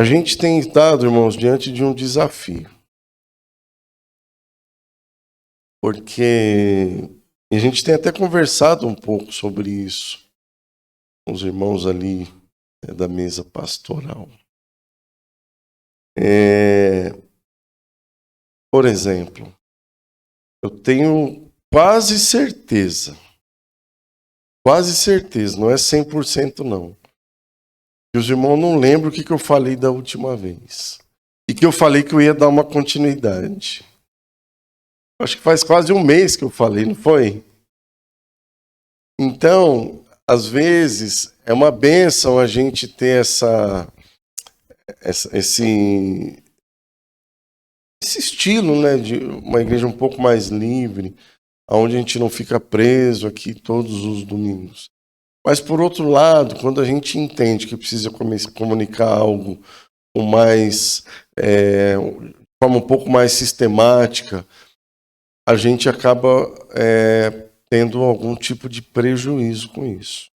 A gente tem estado, irmãos, diante de um desafio. Porque a gente tem até conversado um pouco sobre isso com os irmãos ali da mesa pastoral. Por exemplo, eu tenho quase certeza, não é 100% não, que os irmãos não lembram o que eu falei da última vez. E que eu falei que eu ia dar uma continuidade. Acho que faz quase um mês que eu falei, não foi? Então, às vezes, é uma bênção a gente ter esse estilo, né, de uma igreja um pouco mais livre, onde a gente não fica preso aqui todos os domingos. Mas, por outro lado, quando a gente entende que precisa comunicar algo com mais, de forma um pouco mais sistemática, a gente acaba tendo algum tipo de prejuízo com isso.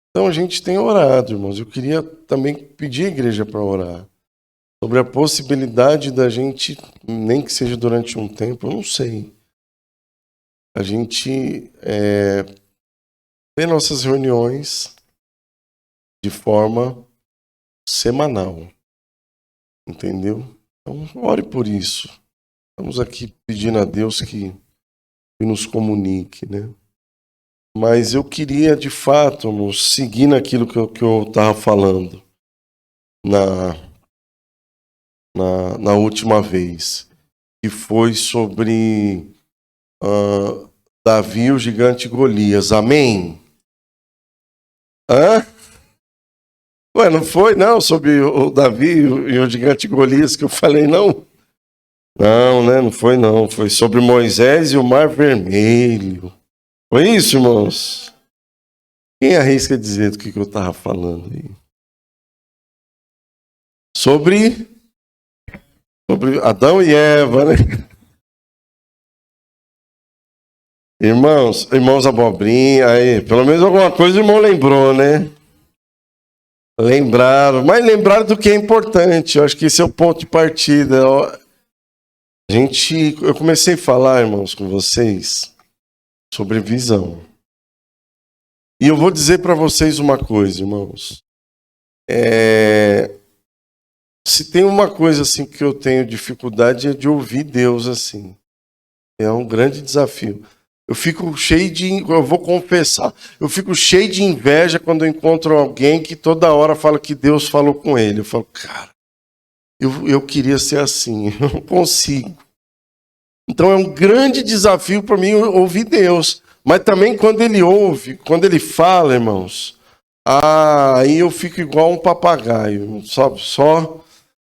Então a gente tem orado, irmãos. Eu queria também pedir a igreja para orar sobre a possibilidade da gente, nem que seja durante um tempo, eu não sei, a gente ter nossas reuniões de forma semanal, entendeu? Então ore por isso. Estamos aqui pedindo a Deus que nos comunique, né? Mas eu queria, de fato, seguir naquilo que eu estava falando na última vez, que foi sobre Davi, o gigante Golias. Amém? Hã? Ué, não foi, não? Sobre o Davi e o gigante Golias que eu falei, não? Não, né? Não foi, não. Foi sobre Moisés e o Mar Vermelho. Foi isso, irmãos? Quem arrisca dizer do que eu estava falando aí? Sobre Adão e Eva, né? Irmãos abobrinha, aí, pelo menos alguma coisa o irmão lembrou, né? Lembraram, mas lembraram do que é importante. Eu acho que esse é o ponto de partida. Eu comecei a falar, irmãos, com vocês sobre visão. E eu vou dizer para vocês uma coisa, irmãos. Se tem uma coisa assim que eu tenho dificuldade é de ouvir Deus assim. É um grande desafio. Eu vou confessar, eu fico cheio de inveja quando eu encontro alguém que toda hora fala que Deus falou com ele. Eu falo, cara, eu queria ser assim, eu não consigo. Então é um grande desafio para mim ouvir Deus. Mas também quando ele fala, irmãos, aí eu fico igual um papagaio, só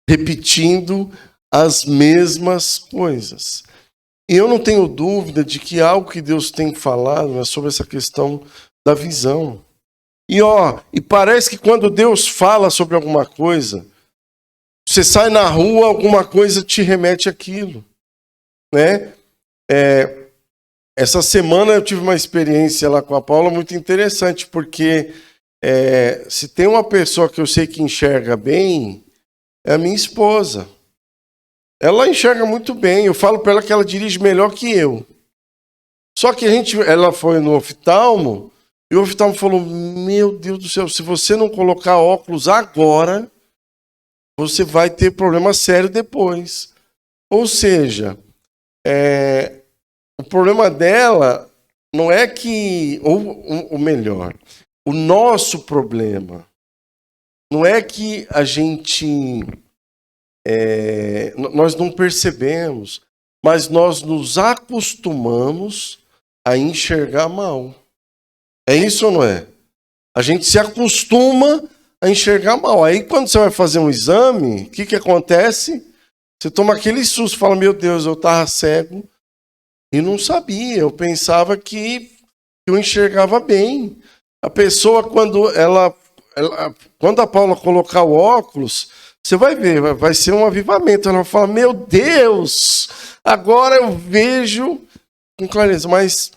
repetindo as mesmas coisas. E eu não tenho dúvida de que algo que Deus tem falado é sobre essa questão da visão. E parece que quando Deus fala sobre alguma coisa, você sai na rua, alguma coisa te remete àquilo, né? Essa semana eu tive uma experiência lá com a Paula muito interessante, porque se tem uma pessoa que eu sei que enxerga bem, é a minha esposa. Ela enxerga muito bem. Eu falo para ela que ela dirige melhor que eu. Só que ela foi no oftalmo e o oftalmo falou: meu Deus do céu, se você não colocar óculos agora, você vai ter problema sério depois. Ou seja, o problema dela não é que, ou melhor, o nosso problema não é que a gente nós não percebemos, mas nós nos acostumamos a enxergar mal. É isso ou não é? A gente se acostuma a enxergar mal. Aí quando você vai fazer um exame, o que acontece? Você toma aquele susto, fala, meu Deus, eu estava cego e não sabia. Eu pensava que eu enxergava bem. A pessoa, quando a Paula colocar o óculos, você vai ver, vai ser um avivamento. Ela vai falar, meu Deus, agora eu vejo com clareza. Mas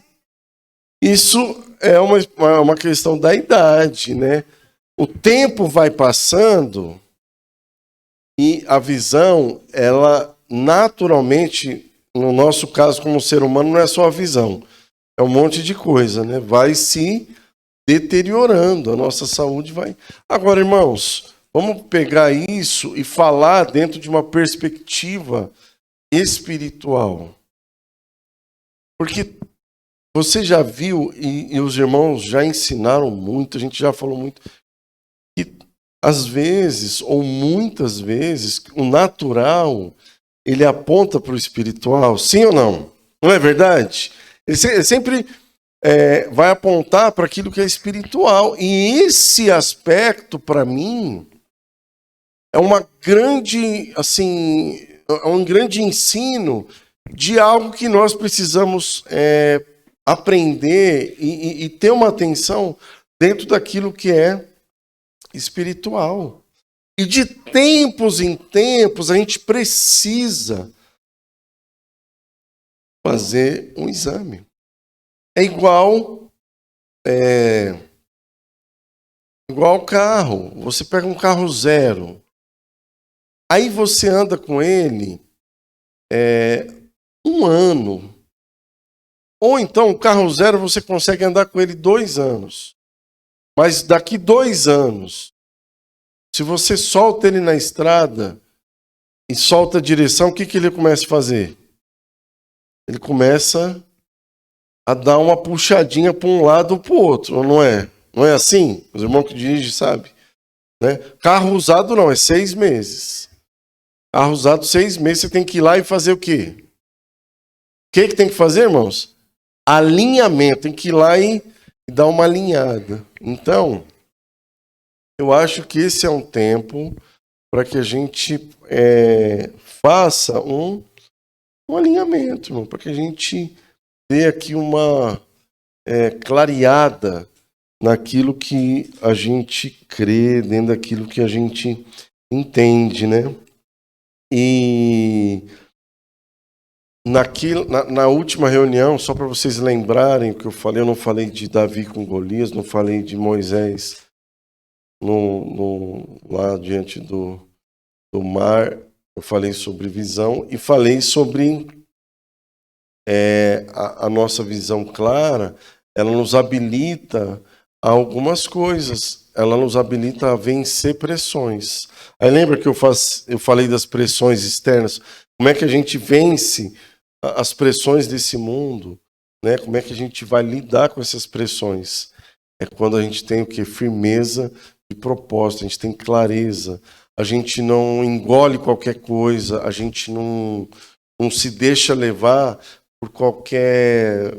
isso é uma questão da idade, né? O tempo vai passando E a visão, ela naturalmente, no nosso caso como ser humano, não é só a visão. É um monte de coisa, né? Vai se deteriorando, a nossa saúde vai... Agora, irmãos, vamos pegar isso e falar dentro de uma perspectiva espiritual. Porque você já viu, e os irmãos já ensinaram muito, a gente já falou muito, que às vezes, ou muitas vezes, o natural, ele aponta para o espiritual, sim ou não? Não é verdade? Ele sempre vai apontar para aquilo que é espiritual. E esse aspecto, para mim, é uma grande, assim, é um grande ensino de algo que nós precisamos aprender e ter uma atenção dentro daquilo que é espiritual. E de tempos em tempos a gente precisa fazer um exame. É igual carro. Você pega um carro zero, aí você anda com ele um ano. Ou então, o carro zero você consegue andar com ele 2 anos. Mas daqui 2 anos, se você solta ele na estrada e solta a direção, o que ele começa a fazer? Ele começa a dar uma puxadinha para um lado ou para o outro, não é? Não é assim? Os irmãos que dirigem sabem. Né? Carro usado não, é 6 meses. Carro usado 6 meses, você tem que ir lá e fazer o quê? O que tem que fazer, irmãos? Alinhamento, tem que ir lá e dar uma alinhada. Então, eu acho que esse é um tempo para que a gente faça um alinhamento, irmão, para que a gente dê aqui uma clareada naquilo que a gente crê, dentro daquilo que a gente entende, né? E na última reunião, só para vocês lembrarem o que eu não falei de Davi com Golias, não falei de Moisés lá diante do mar, eu falei sobre visão e falei sobre a nossa visão clara, ela nos habilita a algumas coisas, ela nos habilita a vencer pressões. Aí lembra que eu falei das pressões externas? Como é que a gente vence as pressões desse mundo, né? Como é que a gente vai lidar com essas pressões? É quando a gente tem o quê? Firmeza de propósito, a gente tem clareza, a gente não engole qualquer coisa, a gente não se deixa levar por qualquer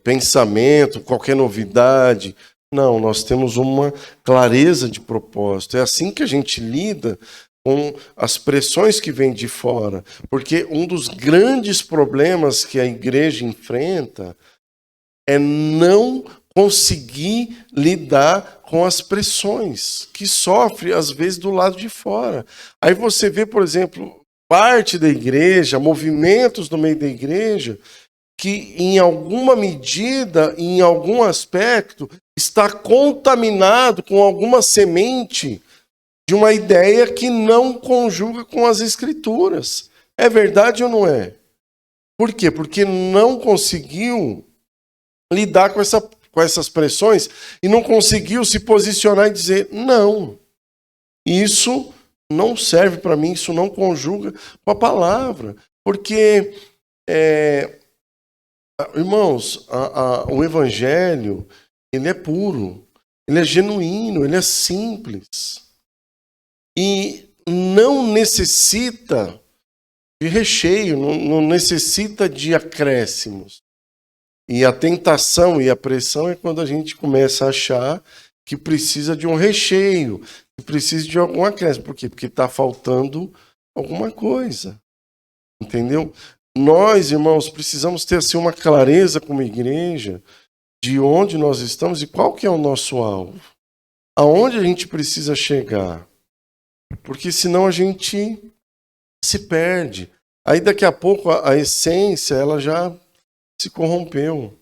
pensamento, qualquer novidade. Não, nós temos uma clareza de propósito. É assim que a gente lida com as pressões que vêm de fora. Porque um dos grandes problemas que a igreja enfrenta é não conseguir lidar com as pressões que sofre, às vezes, do lado de fora. Aí você vê, por exemplo, parte da igreja, movimentos no meio da igreja, que em alguma medida, em algum aspecto, está contaminado com alguma semente de uma ideia que não conjuga com as Escrituras. É verdade ou não é? Por quê? Porque não conseguiu lidar com essas pressões e não conseguiu se posicionar e dizer, não, isso não serve para mim, isso não conjuga com a palavra. Porque, irmãos, o evangelho, ele é puro, ele é genuíno, ele é simples. E não necessita de recheio, não necessita de acréscimos. E a tentação e a pressão é quando a gente começa a achar que precisa de um recheio, que precisa de algum acréscimo. Por quê? Porque está faltando alguma coisa. Entendeu? Nós, irmãos, precisamos ter assim, uma clareza como igreja de onde nós estamos e qual que é o nosso alvo. Aonde a gente precisa chegar. Porque senão a gente se perde. Aí daqui a pouco a essência ela já se corrompeu.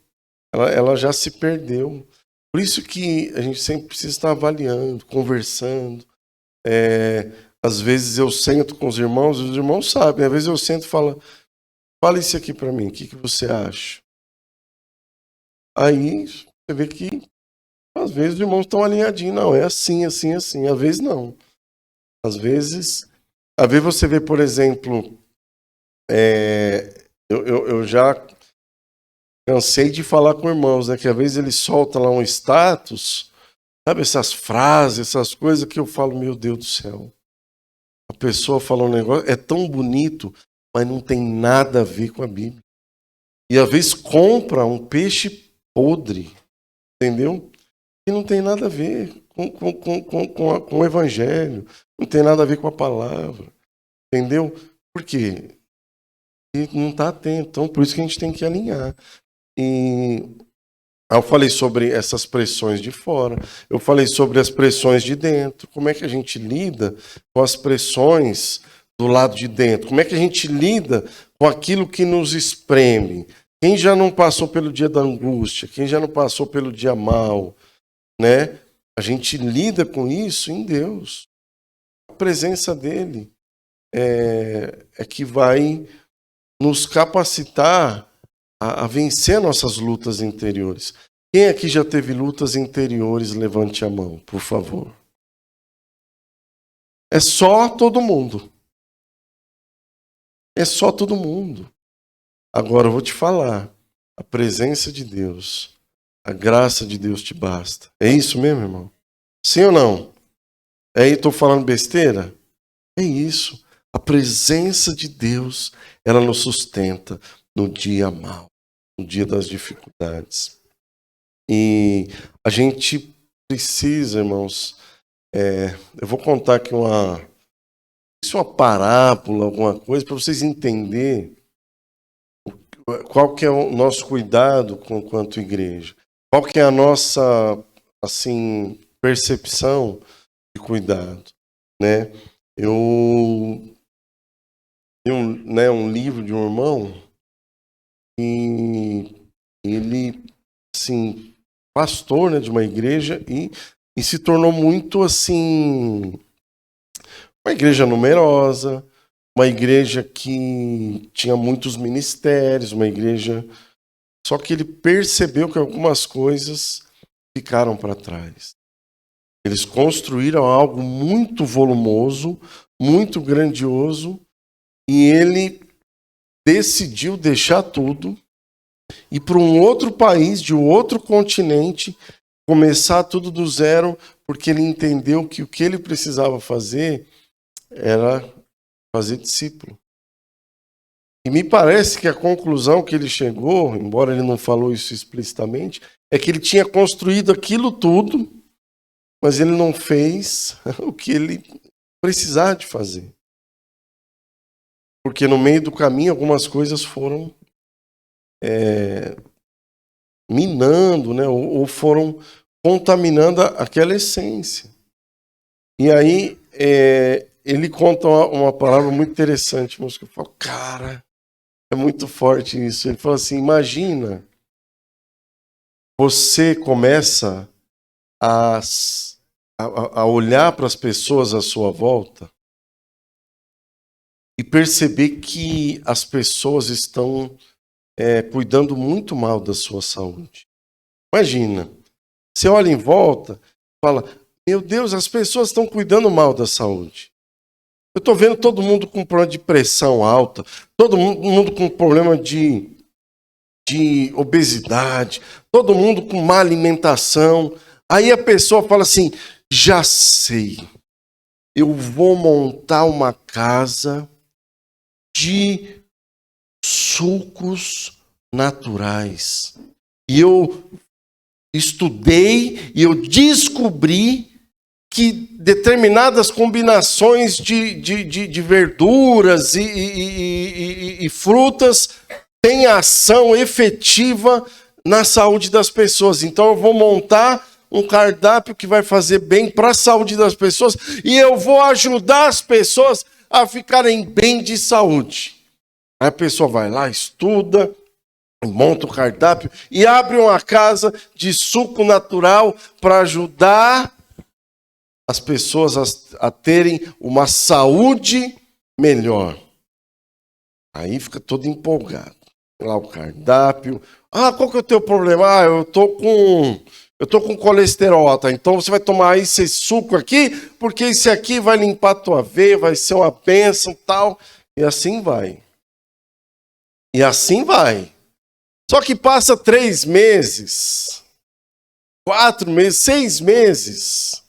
Ela já se perdeu. Por isso que a gente sempre precisa estar avaliando, conversando, Às vezes eu sento com os irmãos sabem. Às vezes eu sento e falo, fala isso aqui para mim, o que você acha? Aí você vê que às vezes os irmãos estão alinhadinhos. Não, é assim, assim, assim. Às vezes não. Às vezes você vê, por exemplo, eu já cansei de falar com irmãos, né? Que às vezes eles soltam lá um status, sabe, essas frases, essas coisas que eu falo, meu Deus do céu. A pessoa fala um negócio, é tão bonito, mas não tem nada a ver com a Bíblia. E às vezes compra um peixe podre, entendeu? E não tem nada a ver com o Evangelho, não tem nada a ver com a palavra, entendeu? Por quê? E não está atento, então por isso que a gente tem que alinhar. E eu falei sobre essas pressões de fora, eu falei sobre as pressões de dentro, como é que a gente lida com as pressões do lado de dentro, como é que a gente lida com aquilo que nos espreme. Quem já não passou pelo dia da angústia, quem já não passou pelo dia mau, né? A gente lida com isso em Deus. A presença dele é que vai nos capacitar a vencer nossas lutas interiores. Quem aqui já teve lutas interiores, levante a mão, por favor. É só todo mundo. É só todo mundo. Agora eu vou te falar, a presença de Deus, a graça de Deus te basta. É isso mesmo, irmão? Sim ou não? Aí estou falando besteira? É isso. A presença de Deus, ela nos sustenta no dia mau, no dia das dificuldades. E a gente precisa, irmãos, eu vou contar aqui uma parábola, alguma coisa, para vocês entenderem qual que é o nosso cuidado quanto igreja. Qual que é a nossa, assim, percepção de cuidado, né? Eu li um livro de um irmão e ele, assim, pastor, né, de uma igreja e se tornou muito, assim, uma igreja numerosa, uma igreja que tinha muitos ministérios, uma igreja... Só que ele percebeu que algumas coisas ficaram para trás. Eles construíram algo muito volumoso, muito grandioso, e ele decidiu deixar tudo e ir para um outro país, de um outro continente, começar tudo do zero, porque ele entendeu que o que ele precisava fazer era fazer discípulo. E me parece que a conclusão que ele chegou, embora ele não falou isso explicitamente, é que ele tinha construído aquilo tudo, mas ele não fez o que ele precisava de fazer. Porque no meio do caminho algumas coisas foram minando, né, ou foram contaminando aquela essência. E aí ele conta uma palavra muito interessante, mas que eu falo, cara, é muito forte isso. Ele fala assim, imagina, você começa a olhar para as pessoas à sua volta e perceber que as pessoas estão cuidando muito mal da sua saúde. Imagina, você olha em volta e fala, meu Deus, as pessoas estão cuidando mal da saúde. Eu estou vendo todo mundo com problema de pressão alta, todo mundo com problema de obesidade, todo mundo com má alimentação. Aí a pessoa fala assim, já sei, eu vou montar uma casa de sucos naturais. E eu estudei e eu descobri que determinadas combinações de verduras e frutas têm ação efetiva na saúde das pessoas. Então eu vou montar um cardápio que vai fazer bem para a saúde das pessoas e eu vou ajudar as pessoas a ficarem bem de saúde. Aí a pessoa vai lá, estuda, monta o cardápio e abre uma casa de suco natural para ajudar as pessoas a terem uma saúde melhor. Aí fica todo empolgado. Tem lá o cardápio. Qual que é o teu problema? Eu tô com colesterol alto. Então você vai tomar esse suco aqui, porque esse aqui vai limpar a tua veia, vai ser uma bênção, tal. E assim vai. E assim vai. Só que passa 3 meses, 4 meses, 6 meses.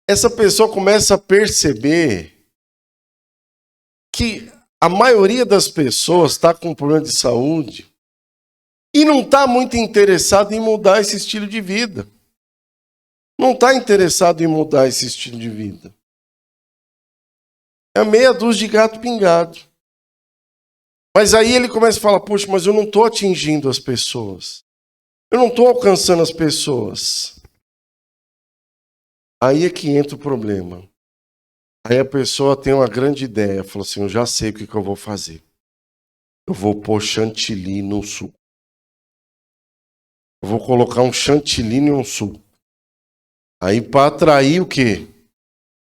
Essa pessoa começa a perceber que a maioria das pessoas está com problema de saúde e não está muito interessado em mudar esse estilo de vida. Não está interessado em mudar esse estilo de vida. É meia dúzia de gato pingado. Mas aí ele começa a falar, poxa, mas eu não estou atingindo as pessoas. Eu não estou alcançando as pessoas. Aí é que entra o problema. Aí a pessoa tem uma grande ideia, fala assim, eu já sei o que eu vou fazer. Eu vou pôr chantilly no suco. Eu vou colocar um chantilly em um suco. Aí para atrair o quê?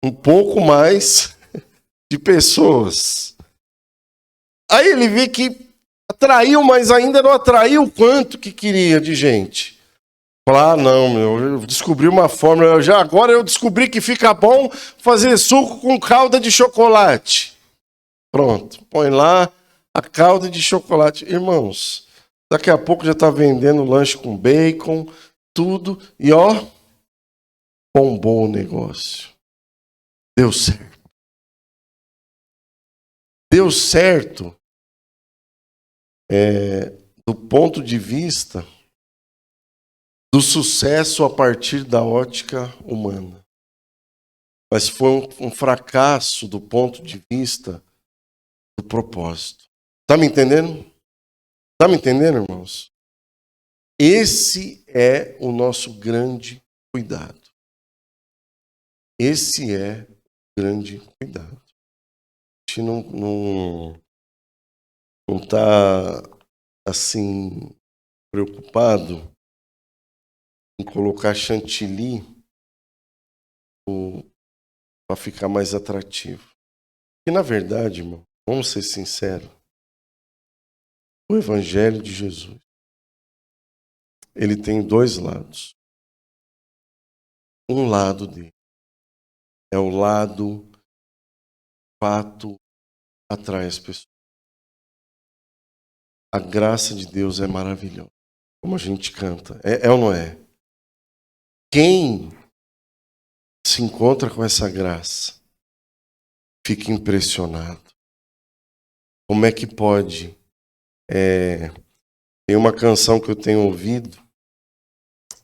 Um pouco mais de pessoas. Aí ele vê que atraiu, mas ainda não atraiu o quanto que queria de gente. Falar, não, eu descobri uma fórmula, agora eu descobri que fica bom fazer suco com calda de chocolate. Pronto, põe lá a calda de chocolate. Irmãos, daqui a pouco já está vendendo lanche com bacon, tudo, e bombou o negócio. Deu certo. Deu certo do ponto de vista do sucesso a partir da ótica humana. Mas foi um fracasso do ponto de vista do propósito. Está me entendendo? Está me entendendo, irmãos? Esse é o nosso grande cuidado. Esse é o grande cuidado. A gente não está assim preocupado em colocar chantilly para ficar mais atrativo. E na verdade, irmão, vamos ser sinceros, o Evangelho de Jesus, ele tem 2 lados. Um lado dele é o lado fato atrai as pessoas. A graça de Deus é maravilhosa. Como a gente canta. É ou não é? Quem se encontra com essa graça fica impressionado. Como é que pode? Tem uma canção que eu tenho ouvido,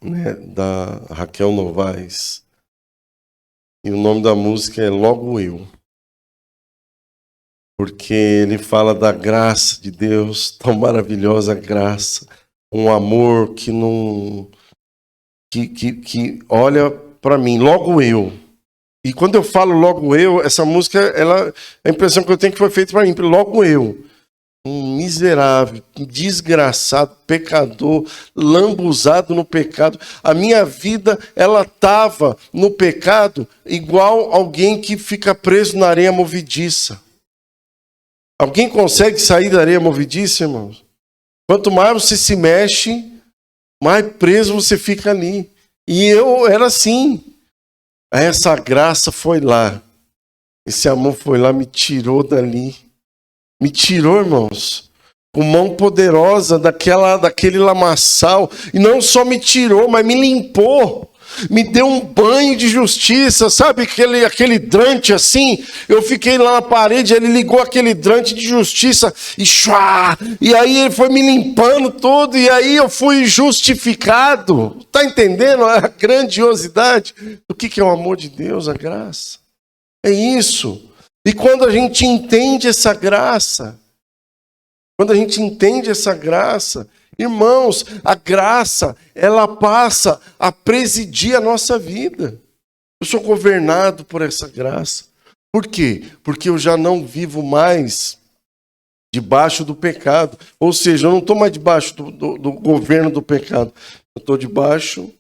né, da Raquel Novaes, e o nome da música é Logo Eu. Porque ele fala da graça de Deus, tão maravilhosa graça, um amor que não... que olha para mim, logo eu. E quando eu falo logo eu, essa música, a impressão que eu tenho que foi feita para mim, logo eu. Um miserável, desgraçado, pecador, lambuzado no pecado. A minha vida, ela estava no pecado igual alguém que fica preso na areia movediça. Alguém consegue sair da areia movediça, irmãos? Quanto mais você se mexe, mais preso você fica ali. E eu era assim. Aí essa graça foi lá. Esse amor foi lá, me tirou dali. Me tirou, irmãos, com mão poderosa daquele lamaçal. E não só me tirou, mas me limpou. Me deu um banho de justiça, sabe? Aquele hidrante assim. Eu fiquei lá na parede, ele ligou aquele hidrante de justiça e chua, e aí ele foi me limpando todo, e aí eu fui justificado. Está entendendo a grandiosidade do que é o amor de Deus, a graça? É isso. E quando a gente entende essa graça, irmãos, a graça, ela passa a presidir a nossa vida. Eu sou governado por essa graça. Por quê? Porque eu já não vivo mais debaixo do pecado. Ou seja, eu não estou mais debaixo do governo do pecado. Eu estou debaixo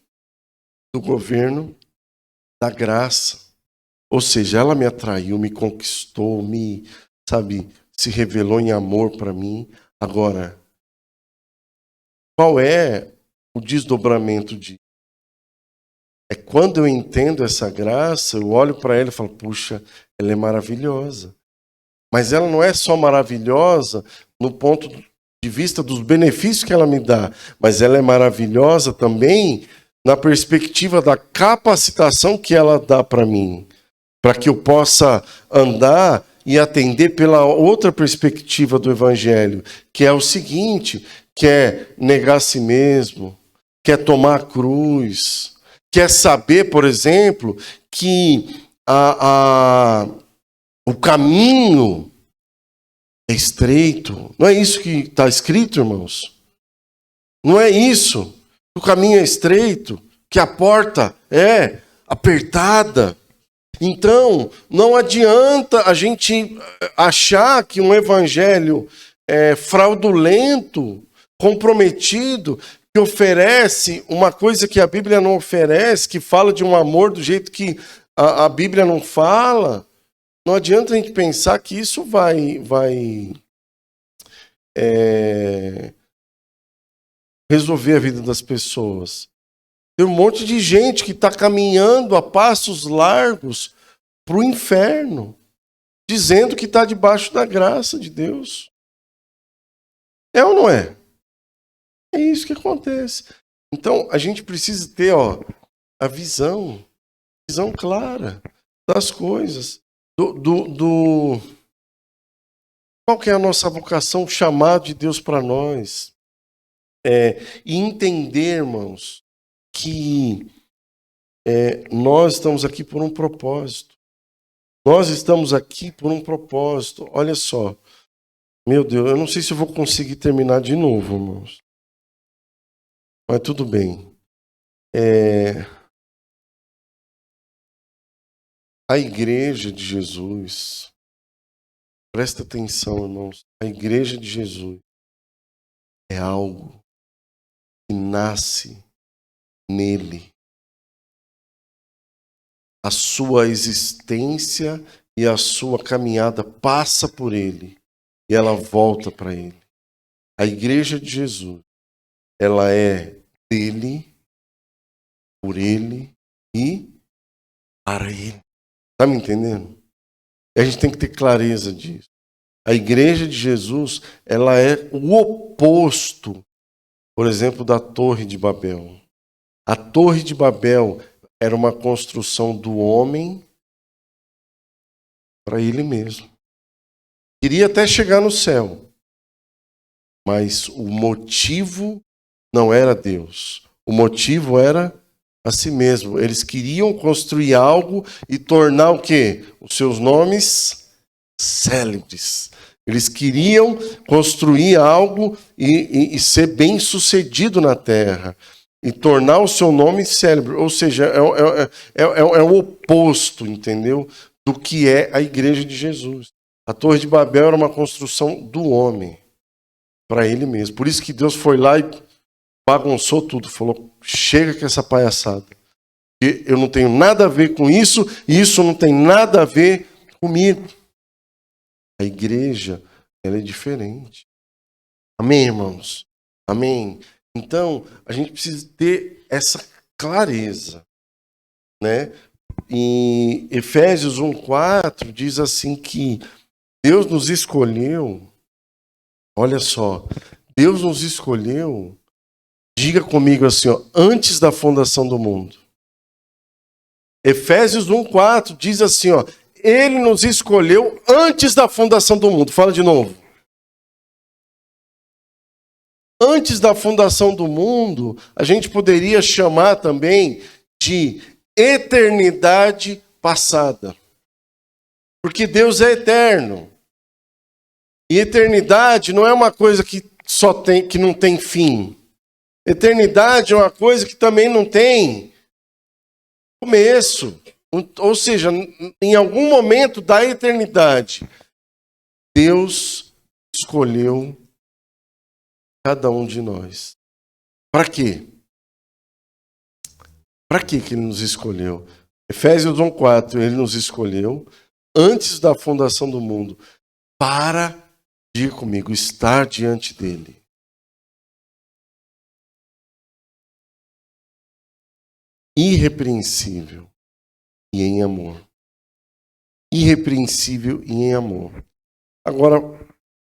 do governo da graça. Ou seja, ela me atraiu, me conquistou, se revelou em amor para mim. Agora, qual é o desdobramento disso? É quando eu entendo essa graça, eu olho para ela e falo, puxa, ela é maravilhosa. Mas ela não é só maravilhosa no ponto de vista dos benefícios que ela me dá, mas ela é maravilhosa também na perspectiva da capacitação que ela dá para mim, para que eu possa andar e atender pela outra perspectiva do Evangelho, que é o seguinte, que é negar a si mesmo, que é tomar a cruz, que é saber, por exemplo, que o caminho é estreito. Não é isso que está escrito, irmãos? Não é isso. O caminho é estreito, que a porta é apertada. Então, não adianta a gente achar que um evangelho fraudulento, comprometido, que oferece uma coisa que a Bíblia não oferece, que fala de um amor do jeito que a Bíblia não fala. Não adianta a gente pensar que isso vai resolver a vida das pessoas. Tem um monte de gente que está caminhando a passos largos para o inferno, dizendo que está debaixo da graça de Deus. É ou não é? É isso que acontece. Então, a gente precisa ter a visão clara das coisas. Qual que é a nossa vocação, o chamado de Deus para nós? E entender, irmãos, que nós estamos aqui por um propósito. Nós estamos aqui por um propósito. Olha só. Meu Deus, eu não sei se eu vou conseguir terminar de novo, irmãos. Mas tudo bem. A igreja de Jesus, presta atenção, irmãos. A igreja de Jesus é algo que nasce nele. A sua existência e a sua caminhada passa por ele e ela volta para ele. A igreja de Jesus, ela é dele, por ele e para ele. Está me entendendo? E a gente tem que ter clareza disso. A igreja de Jesus, ela é o oposto, por exemplo, da Torre de Babel. A Torre de Babel era uma construção do homem para ele mesmo. Queria até chegar no céu, mas o motivo não era Deus. O motivo era a si mesmo. Eles queriam construir algo e tornar o quê? Os seus nomes célebres. Eles queriam construir algo e ser bem sucedido na terra. E tornar o seu nome célebre. Ou seja, é o oposto, entendeu? Do que é a igreja de Jesus. A Torre de Babel era uma construção do homem. Para ele mesmo. Por isso que Deus foi lá e bagunçou tudo. Falou, chega com essa palhaçada. Eu não tenho nada a ver com isso. E isso não tem nada a ver comigo. A igreja, ela é diferente. Amém, irmãos? Amém? Então, a gente precisa ter essa clareza, né? Em Efésios 1:4 diz assim que Deus nos escolheu, olha só, Deus nos escolheu, diga comigo assim, antes da fundação do mundo. Efésios 1:4 diz assim, Ele nos escolheu antes da fundação do mundo. Fala de novo. Antes da fundação do mundo, a gente poderia chamar também de eternidade passada. Porque Deus é eterno. E eternidade não é uma coisa que que não tem fim. Eternidade é uma coisa que também não tem começo. Ou seja, em algum momento da eternidade, Deus escolheu cada um de nós. Para quê? Para que Ele nos escolheu? Efésios 1:4, ele nos escolheu antes da fundação do mundo para, diga comigo, estar diante dele. Irrepreensível e em amor. Irrepreensível e em amor. Agora,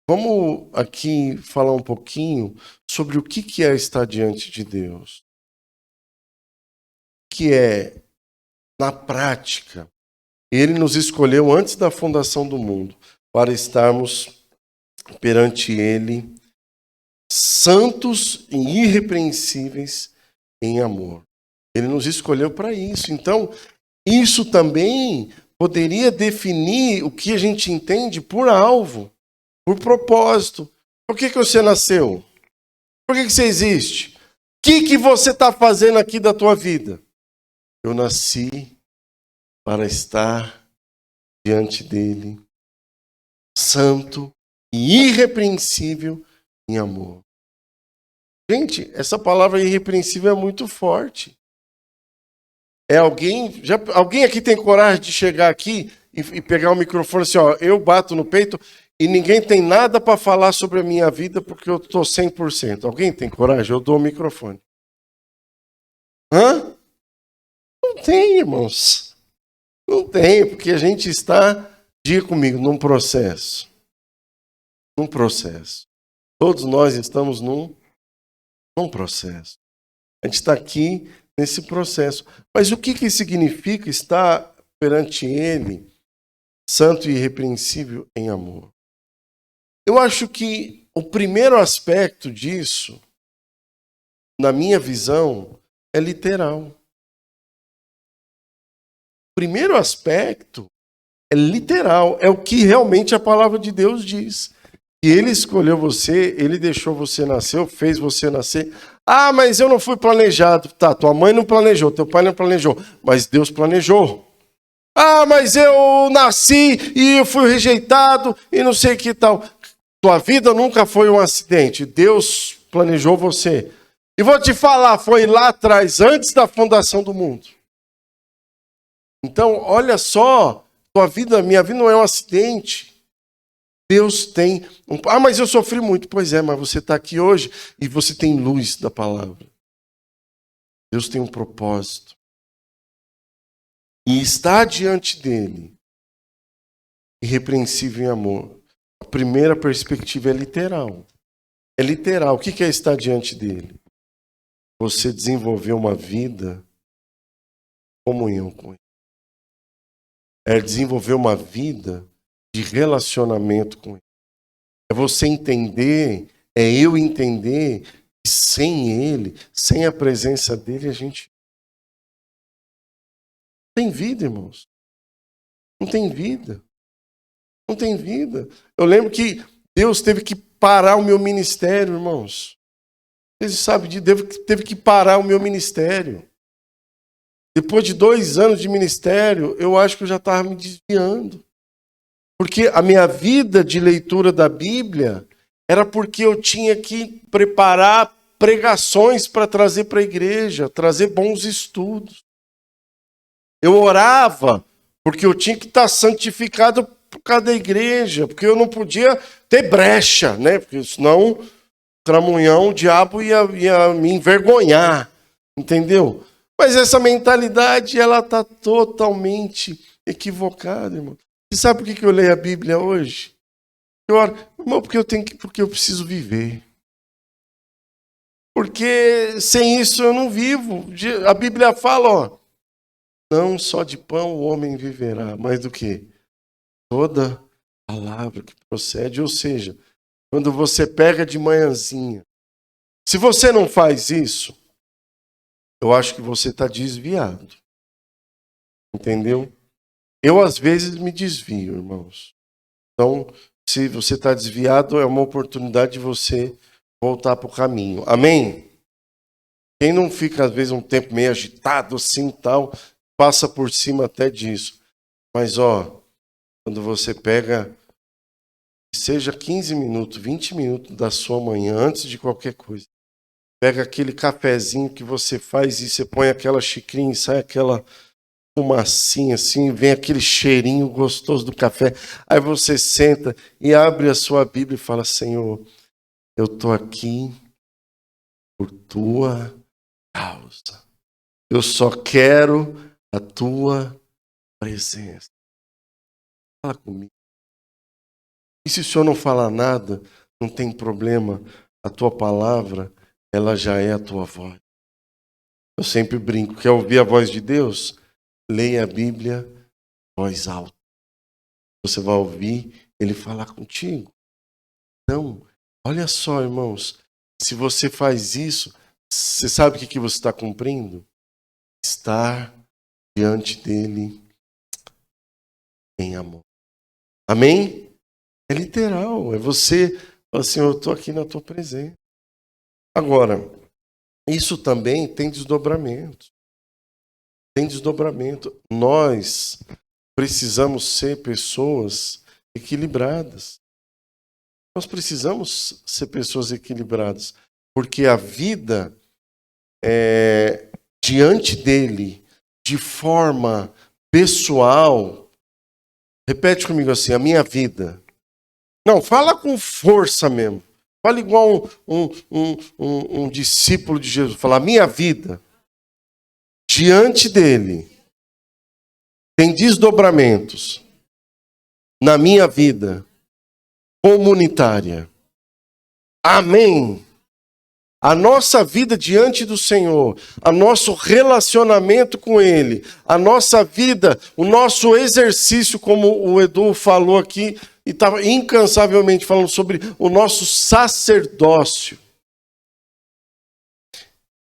vamos aqui falar um pouquinho sobre o que é estar diante de Deus. Que é, na prática, ele nos escolheu antes da fundação do mundo para estarmos perante ele santos e irrepreensíveis em amor. Ele nos escolheu para isso. Então, isso também poderia definir o que a gente entende por alvo, por propósito. Por que você nasceu? Por que você existe? O que você está fazendo aqui da tua vida? Eu nasci para estar diante dele, santo e irrepreensível em amor. Gente, essa palavra irrepreensível é muito forte. Alguém aqui tem coragem de chegar aqui e pegar o microfone assim, ó, eu bato no peito e ninguém tem nada para falar sobre a minha vida porque eu estou 100%. Alguém tem coragem? Eu dou o microfone. Hã? Não tem, irmãos. Não tem, porque a gente está, diga comigo, num processo. Num processo. Todos nós estamos num processo. A gente está aqui nesse processo. Mas o que significa estar perante ele, santo e irrepreensível em amor? Eu acho que o primeiro aspecto disso, na minha visão, é literal. O primeiro aspecto é literal, é o que realmente a palavra de Deus diz. E ele escolheu você, ele deixou você nascer, fez você nascer. Ah, mas eu não fui planejado. Tá, tua mãe não planejou, teu pai não planejou, mas Deus planejou. Ah, mas eu nasci e eu fui rejeitado e não sei que tal. Tua vida nunca foi um acidente. Deus planejou você. E vou te falar, foi lá atrás, antes da fundação do mundo. Então, olha só, minha vida não é um acidente. Deus tem... Ah, mas eu sofri muito. Pois é, mas você está aqui hoje e você tem luz da palavra. Deus tem um propósito. E está diante dele, irrepreensível em amor. A primeira perspectiva é literal. É literal. O que é estar diante dele? Você desenvolver uma vida de comunhão com ele. É desenvolver uma vida de relacionamento com ele. É você entender, é eu entender que sem ele, sem a presença dele, a gente não tem vida, irmãos. Não tem vida. Não tem vida. Eu lembro que Deus teve que parar o meu ministério, irmãos. Vocês sabem disso, teve que parar o meu ministério. Depois de 2 anos de ministério, eu acho que eu já estava me desviando. Porque a minha vida de leitura da Bíblia era porque eu tinha que preparar pregações para trazer para a igreja, trazer bons estudos. Eu orava porque eu tinha que estar santificado por causa da igreja, porque eu não podia ter brecha, né? Porque senão, tramunhão, o diabo ia me envergonhar, entendeu? Mas essa mentalidade, ela está totalmente equivocada, irmão. Você sabe por que eu leio a Bíblia hoje? Eu oro, irmão, porque eu preciso viver. Porque sem isso eu não vivo. A Bíblia fala, ó, não só de pão o homem viverá, mas do que? Toda palavra que procede. Ou seja, quando você pega de manhãzinha, se você não faz isso, eu acho que você está desviado. Entendeu? Eu, às vezes, me desvio, irmãos. Então, se você está desviado, é uma oportunidade de você voltar para o caminho. Amém? Quem não fica, às vezes, um tempo meio agitado assim e tal, passa por cima até disso. Mas, ó, quando você pega, seja 15 minutos, 20 minutos da sua manhã, antes de qualquer coisa, pega aquele cafezinho que você faz e você põe aquela xicrinha e sai aquela fumacinha assim, vem aquele cheirinho gostoso do café. Aí você senta e abre a sua Bíblia e fala: Senhor, eu estou aqui por tua causa. Eu só quero a tua presença. Fala comigo. E se o Senhor não falar nada, não tem problema. A tua palavra, ela já é a tua voz. Eu sempre brinco. Quer ouvir a voz de Deus? Leia a Bíblia em voz alta. Você vai ouvir Ele falar contigo. Então, olha só, irmãos. Se você faz isso, você sabe o que você está cumprindo? Estar diante dEle em amor. Amém? É literal. É você falar assim: eu estou aqui na tua presença. Agora, isso também tem desdobramento. Tem desdobramento. Nós precisamos ser pessoas equilibradas. Nós precisamos ser pessoas equilibradas. Porque a vida diante dele, de forma pessoal, repete comigo assim: a minha vida. Não, fala com força mesmo. Fala igual um discípulo de Jesus. Fala: a minha vida, diante dele, tem desdobramentos na minha vida comunitária. Amém. A nossa vida diante do Senhor, o nosso relacionamento com Ele, a nossa vida, o nosso exercício, como o Edu falou aqui, e estava incansavelmente falando sobre o nosso sacerdócio.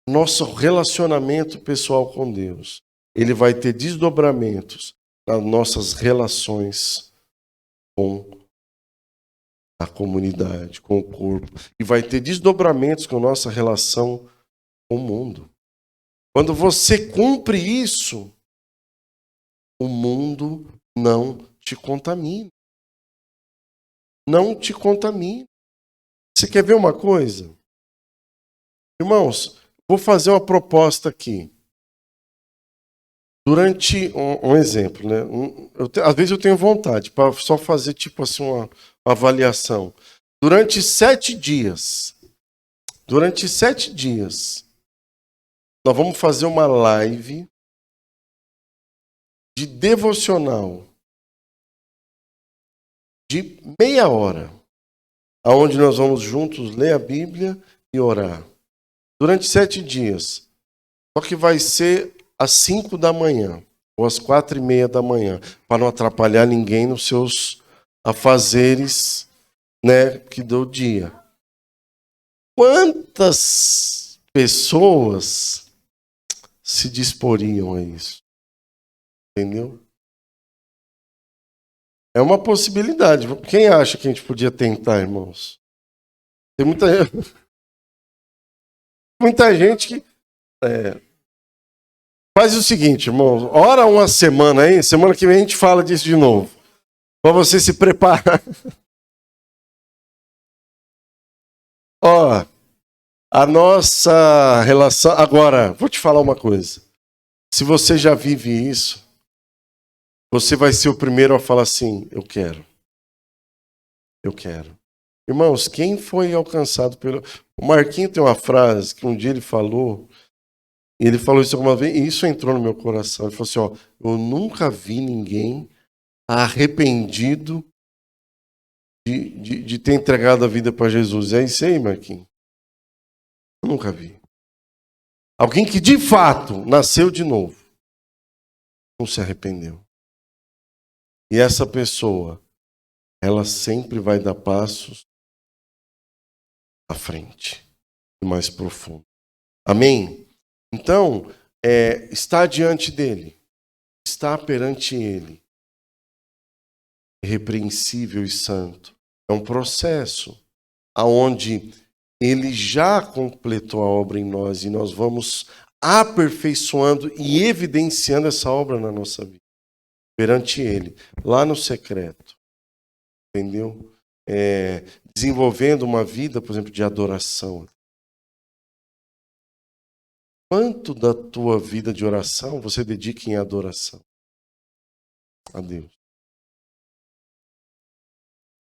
Nosso relacionamento pessoal com Deus. Ele vai ter desdobramentos nas nossas relações com a comunidade, com o corpo. E vai ter desdobramentos com a nossa relação com o mundo. Quando você cumpre isso, o mundo não te contamina. Não te contamina. Você quer ver uma coisa? Irmãos, vou fazer uma proposta aqui. Durante um exemplo, né? Às vezes eu tenho vontade para só fazer tipo assim uma avaliação. Durante 7 dias, nós vamos fazer uma live de devocional de meia hora, aonde nós vamos juntos ler a Bíblia e orar. Durante 7 dias. Só que vai ser às 5 da manhã, ou às 4:30 da manhã, para não atrapalhar ninguém nos seus afazeres, né, que do dia. Quantas pessoas se disporiam a isso? Entendeu? É uma possibilidade. Quem acha que a gente podia tentar, irmãos? Tem muita gente que... Faz o seguinte, irmãos. Ora uma semana aí, semana que vem a gente fala disso de novo. Para você se preparar. Ó, a nossa relação... Agora, vou te falar uma coisa. Se você já vive isso, você vai ser o primeiro a falar assim: eu quero. Eu quero. Irmãos, quem foi alcançado pelo... O Marquinho tem uma frase que um dia ele falou isso alguma vez, e isso entrou no meu coração. Ele falou assim: ó, eu nunca vi ninguém arrependido de ter entregado a vida para Jesus. É isso aí, Marquinhos? Eu nunca vi. Alguém que de fato nasceu de novo, não se arrependeu. E essa pessoa, ela sempre vai dar passos à frente, mais profundo. Amém? Então, estar diante dele, estar perante ele, irrepreensível e santo, é um processo aonde ele já completou a obra em nós e nós vamos aperfeiçoando e evidenciando essa obra na nossa vida, perante ele, lá no secreto, entendeu? Desenvolvendo uma vida, por exemplo, de adoração. quanto da tua vida de oração você dedica em adoração a Deus?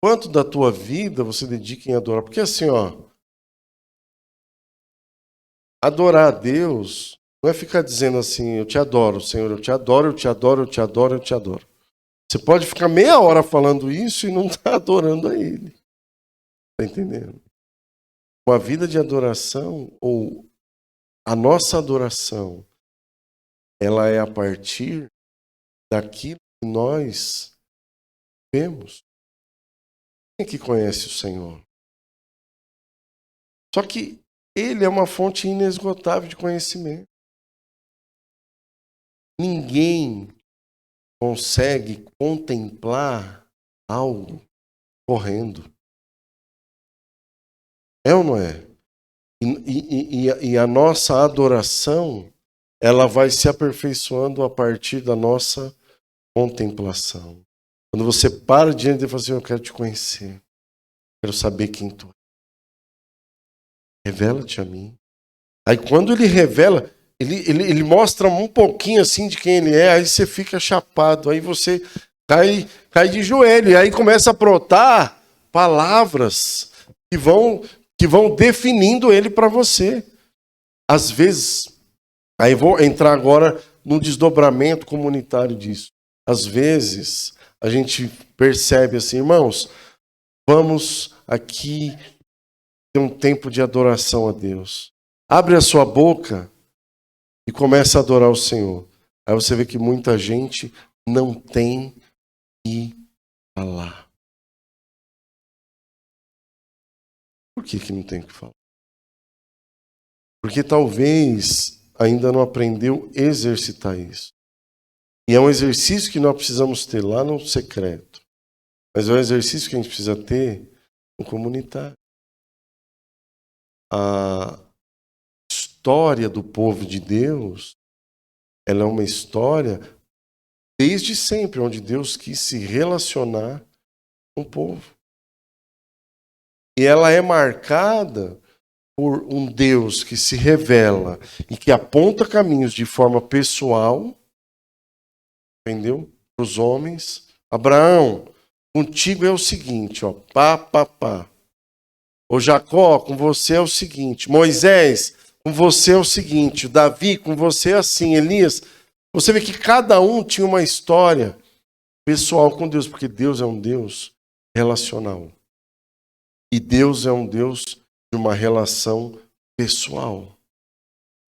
Quanto da tua vida você dedica em adorar? Porque assim, ó, adorar a Deus não é ficar dizendo assim, eu te adoro, Senhor, eu te adoro, eu te adoro, eu te adoro, eu te adoro. Você pode ficar meia hora falando isso e não está adorando a Ele. Está entendendo? Uma vida de adoração, ou a nossa adoração, ela é a partir daquilo que nós vemos. Quem é que conhece o Senhor? Só que Ele é uma fonte inesgotável de conhecimento. Ninguém consegue contemplar algo correndo. É ou não é? E a nossa adoração, ela vai se aperfeiçoando a partir da nossa contemplação. Quando você para diante de Deus e fala assim, eu quero te conhecer, quero saber quem tu é. Revela-te a mim. Aí quando ele revela, ele mostra um pouquinho assim de quem ele é, aí você fica chapado, aí você cai de joelho, e aí começa a brotar palavras que vão definindo ele para você. Às vezes, aí vou entrar agora no desdobramento comunitário disso. Às vezes, a gente percebe assim, irmãos, vamos aqui ter um tempo de adoração a Deus. Abre a sua boca e começa a adorar o Senhor. Aí você vê que muita gente não tem que falar. Por que não tem que falar? Porque talvez ainda não aprendeu a exercitar isso. E é um exercício que nós precisamos ter lá no secreto. Mas é um exercício que a gente precisa ter no comunitário. A história do povo de Deus, ela é uma história desde sempre, onde Deus quis se relacionar com o povo. E ela é marcada por um Deus que se revela e que aponta caminhos de forma pessoal, entendeu? Para os homens. Abraão, contigo é o seguinte, ó, pá. Ô Jacó, com você é o seguinte. Moisés, com você é o seguinte. Davi, com você é assim. Elias, você vê que cada um tinha uma história pessoal com Deus, porque Deus é um Deus relacional. E Deus é um Deus de uma relação pessoal,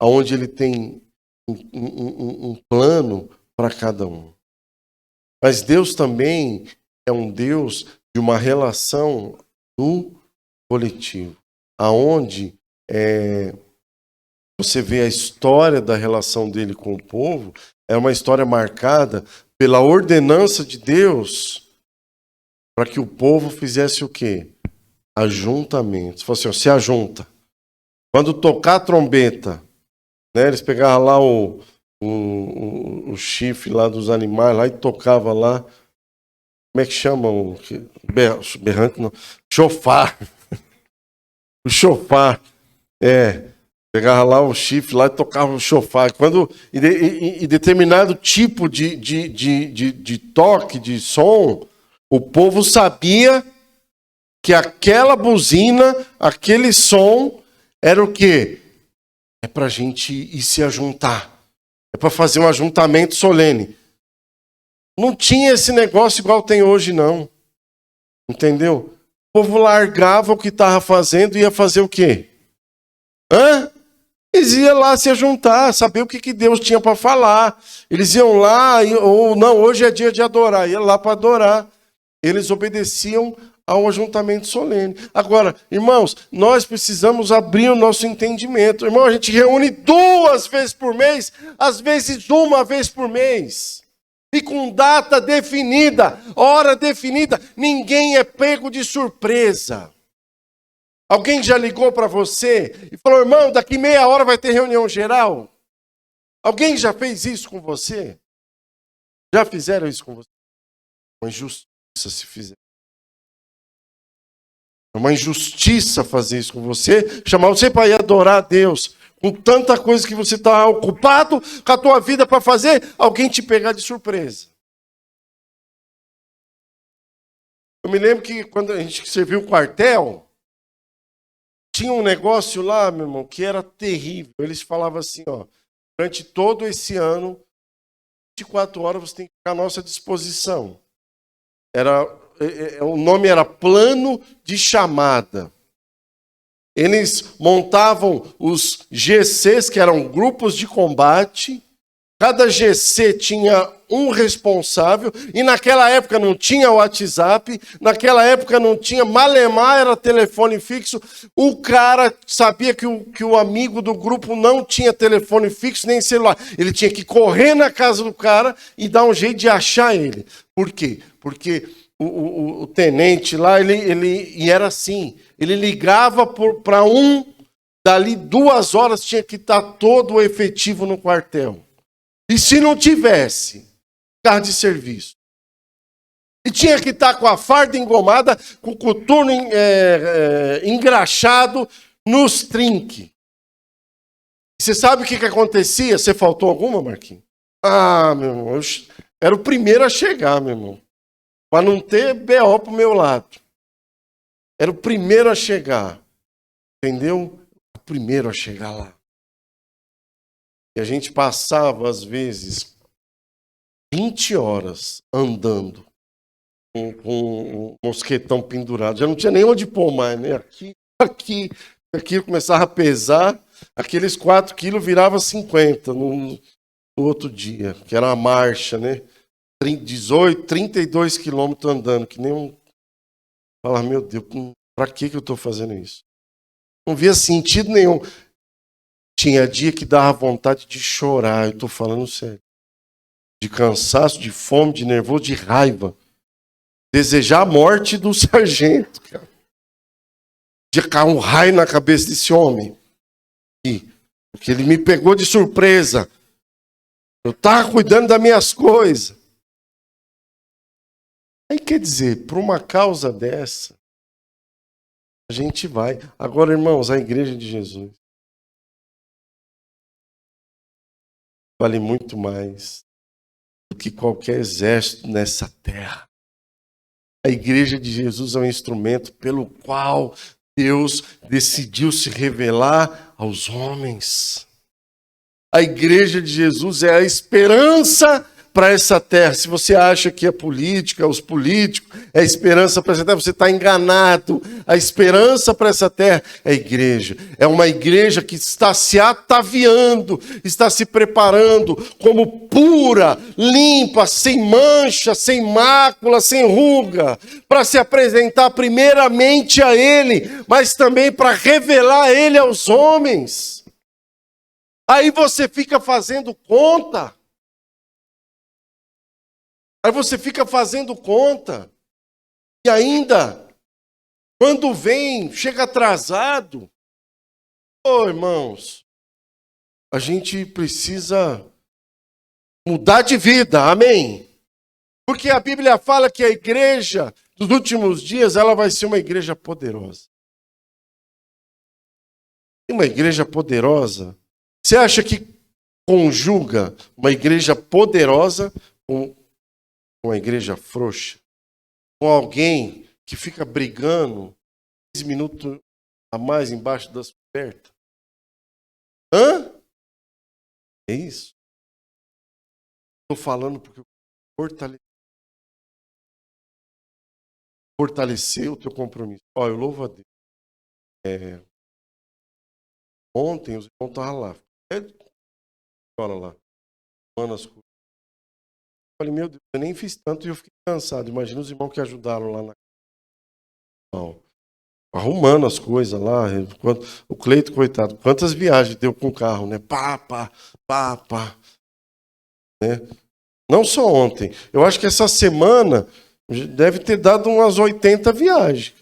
onde Ele tem um plano para cada um. Mas Deus também é um Deus de uma relação no coletivo, aonde você vê a história da relação dele com o povo, é uma história marcada pela ordenança de Deus para que o povo fizesse o quê? Ajuntamentos. Falou assim, ó, se ajunta. Quando tocar a trombeta, né, eles pegavam lá o chifre lá dos animais lá e tocava lá, como é que chama? Berrante não. Chofar. O chofar. Pegava lá o chifre lá e tocava o chofar. E determinado tipo de toque, de som, o povo sabia que aquela buzina, aquele som, era o quê? É para a gente ir se ajuntar. É para fazer um ajuntamento solene. Não tinha esse negócio igual tem hoje, não. Entendeu? O povo largava o que estava fazendo e ia fazer o quê? Eles iam lá se juntar, saber o que Deus tinha para falar. Eles iam lá, ou não, hoje é dia de adorar, ia lá para adorar. Eles obedeciam ao ajuntamento solene. Agora, irmãos, nós precisamos abrir o nosso entendimento. Irmão, a gente reúne 2 vezes por mês, às vezes 1 vez por mês. E com data definida, hora definida, ninguém é pego de surpresa. Alguém já ligou para você e falou, irmão, daqui meia hora vai ter reunião geral? Alguém já fez isso com você? Já fizeram isso com você? Uma injustiça se fizer. É uma injustiça fazer isso com você, chamar você para ir adorar a Deus. Com tanta coisa que você está ocupado com a tua vida para fazer, alguém te pegar de surpresa. Eu me lembro que quando a gente serviu o quartel, tinha um negócio lá, meu irmão, que era terrível. Eles falavam assim, ó, durante todo esse ano, 24 horas você tem que ficar à nossa disposição. O nome era plano de chamada. Eles montavam os GCs, que eram grupos de combate. Cada GC tinha um responsável. E naquela época não tinha WhatsApp. Naquela época não tinha Malemar, era telefone fixo. O cara sabia que o amigo do grupo não tinha telefone fixo nem celular. Ele tinha que correr na casa do cara e dar um jeito de achar ele. Por quê? Porque o tenente lá, ele era assim. Ele ligava para dali 2 horas tinha que estar todo o efetivo no quartel. E se não tivesse, carro de serviço. E tinha que estar com a farda engomada, com o coturno engraxado nos trinques. Você sabe o que acontecia? Você faltou alguma, Marquinhos? Ah, meu irmão, eu era o primeiro a chegar, meu irmão. Para não ter BO pro meu lado. Era o primeiro a chegar. Entendeu? O primeiro a chegar lá. E a gente passava, às vezes, 20 horas andando com um mosquetão pendurado. Já não tinha nem onde pôr mais, né? Aqui começava a pesar. Aqueles 4 quilos virava 50 no outro dia, que era a marcha, né? 32 quilômetros andando, que nem um... Falar, meu Deus, para que eu estou fazendo isso? Não via sentido nenhum. Tinha dia que dava vontade de chorar, eu estou falando sério. De cansaço, de fome, de nervoso, de raiva. Desejar a morte do sargento, cara. De cair um raio na cabeça desse homem. Porque ele me pegou de surpresa. Eu estava cuidando das minhas coisas. Aí quer dizer, por uma causa dessa, a gente vai. Agora, irmãos, a igreja de Jesus vale muito mais do que qualquer exército nessa terra. A igreja de Jesus é um instrumento pelo qual Deus decidiu se revelar aos homens. A igreja de Jesus é a esperança para essa terra. Se você acha que a política, os políticos, é a esperança para essa terra, você está enganado. A esperança para essa terra é a igreja. É uma igreja que está se ataviando, está se preparando como pura, limpa, sem mancha, sem mácula, sem ruga, para se apresentar primeiramente a Ele, mas também para revelar Ele aos homens. Aí você fica fazendo conta. E ainda, quando vem, chega atrasado. Ô, irmãos, a gente precisa mudar de vida, amém? Porque a Bíblia fala que a igreja dos últimos dias, ela vai ser uma igreja poderosa. E uma igreja poderosa, você acha que conjuga uma igreja poderosa com uma igreja frouxa? Com alguém que fica brigando 15 minutos a mais embaixo das cobertas? Hã? É isso? Estou falando porque fortalecer o teu compromisso. Ó, eu louvo a Deus. Ontem os irmãos estavam lá. Hora lá. As coisas. Falei, meu Deus, eu nem fiz tanto e eu fiquei cansado. Imagina os irmãos que ajudaram lá arrumando as coisas lá. O Cleito, coitado, quantas viagens deu com o carro, né? Pá. Né? Não só ontem. Eu acho que essa semana deve ter dado umas 80 viagens.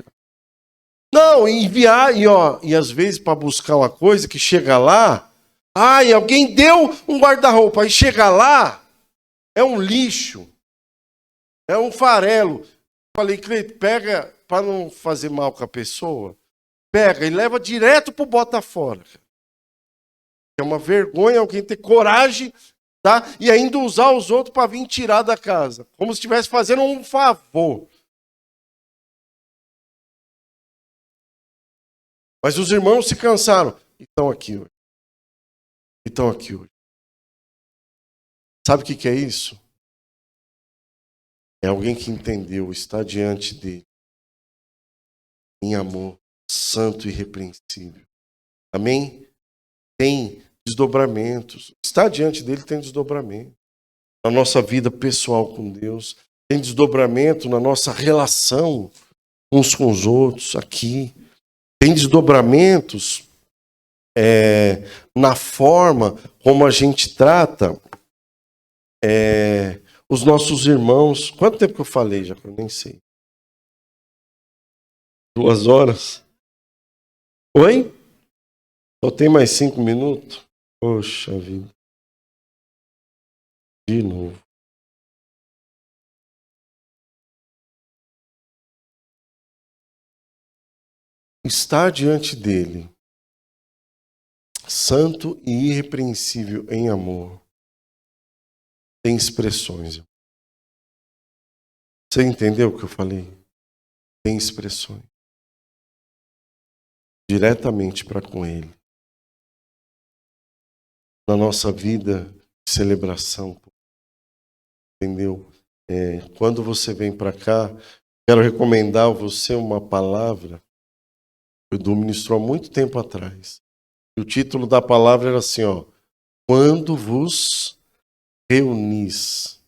Não, e às vezes para buscar uma coisa que chega lá, alguém deu um guarda-roupa, aí chega lá, é um lixo, é um farelo. Falei, Cleito, pega, para não fazer mal com a pessoa, pega e leva direto pro Bota Fora. É uma vergonha alguém ter coragem, tá? E ainda usar os outros para vir tirar da casa. Como se estivesse fazendo um favor. Mas os irmãos se cansaram. E estão aqui hoje. Estão aqui hoje. Sabe o que é isso? É alguém que entendeu, está diante dele, em amor, santo e irrepreensível. Amém? Tem desdobramentos. Está diante dele tem desdobramento. Na nossa vida pessoal com Deus. Tem desdobramento na nossa relação uns com os outros aqui. Tem desdobramentos na forma como a gente trata os nossos irmãos. Quanto tempo que eu falei já? Eu nem sei. 2 horas? Oi? Só tem mais 5 minutos? Poxa vida. De novo. Estar diante dele, santo e irrepreensível em amor, tem expressões. Você entendeu o que eu falei? Tem expressões. Diretamente para com ele. Na nossa vida de celebração. Entendeu? Quando você vem para cá, quero recomendar a você uma palavra que o Edu ministrou há muito tempo atrás. E o título da palavra era assim, ó. Quando vos reunis.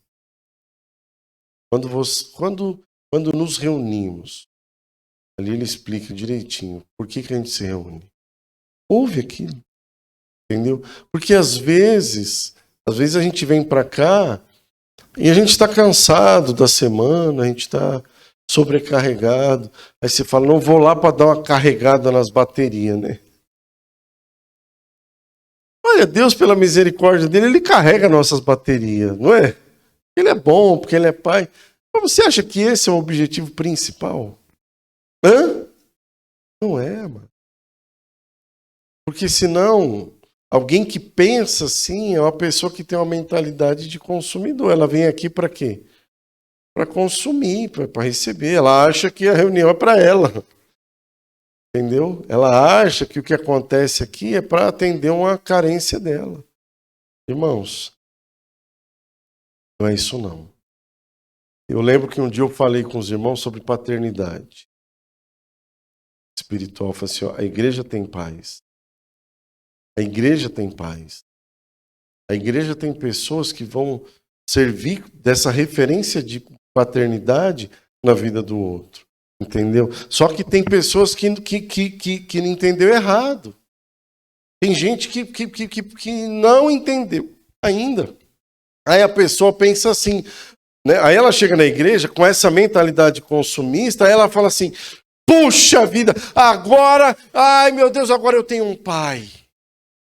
Quando nos reunimos. Ali ele explica direitinho por que a gente se reúne. Ouve aquilo. Entendeu? Porque às vezes a gente vem para cá e a gente está cansado da semana, a gente está sobrecarregado. Aí você fala, não vou lá para dar uma carregada nas baterias, né? Olha, Deus, pela misericórdia dele, ele carrega nossas baterias, não é? Ele é bom, porque ele é pai. Mas você acha que esse é o objetivo principal? Hã? Não é, mano. Porque senão, alguém que pensa assim é uma pessoa que tem uma mentalidade de consumidor. Ela vem aqui para quê? Para consumir, para receber. Ela acha que a reunião é para ela. Entendeu? Ela acha que o que acontece aqui é para atender uma carência dela. Irmãos, não é isso não. Eu lembro que um dia eu falei com os irmãos sobre paternidade espiritual. Eu falei assim, ó, a igreja tem paz. A igreja tem paz. A igreja tem pessoas que vão servir dessa referência de paternidade na vida do outro. Entendeu? Só que tem pessoas que não entendeu errado. Tem gente que não entendeu ainda. Aí a pessoa pensa assim, né? Aí ela chega na igreja com essa mentalidade consumista, aí ela fala assim, puxa vida, agora, ai meu Deus, agora eu tenho um pai.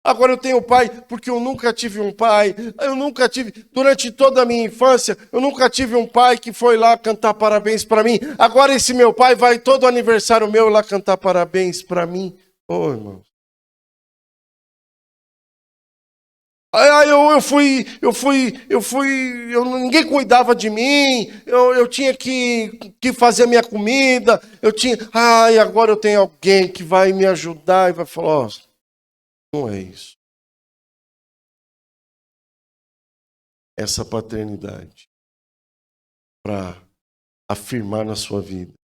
Agora eu tenho um pai porque eu nunca tive um pai. Eu nunca tive, durante toda a minha infância, eu nunca tive um pai que foi lá cantar parabéns para mim. Agora esse meu pai vai todo aniversário meu lá cantar parabéns para mim. Ô, irmão. Aí ninguém cuidava de mim, eu tinha que fazer a minha comida, agora eu tenho alguém que vai me ajudar e vai falar, ó, não é isso. Essa paternidade para afirmar na sua vida,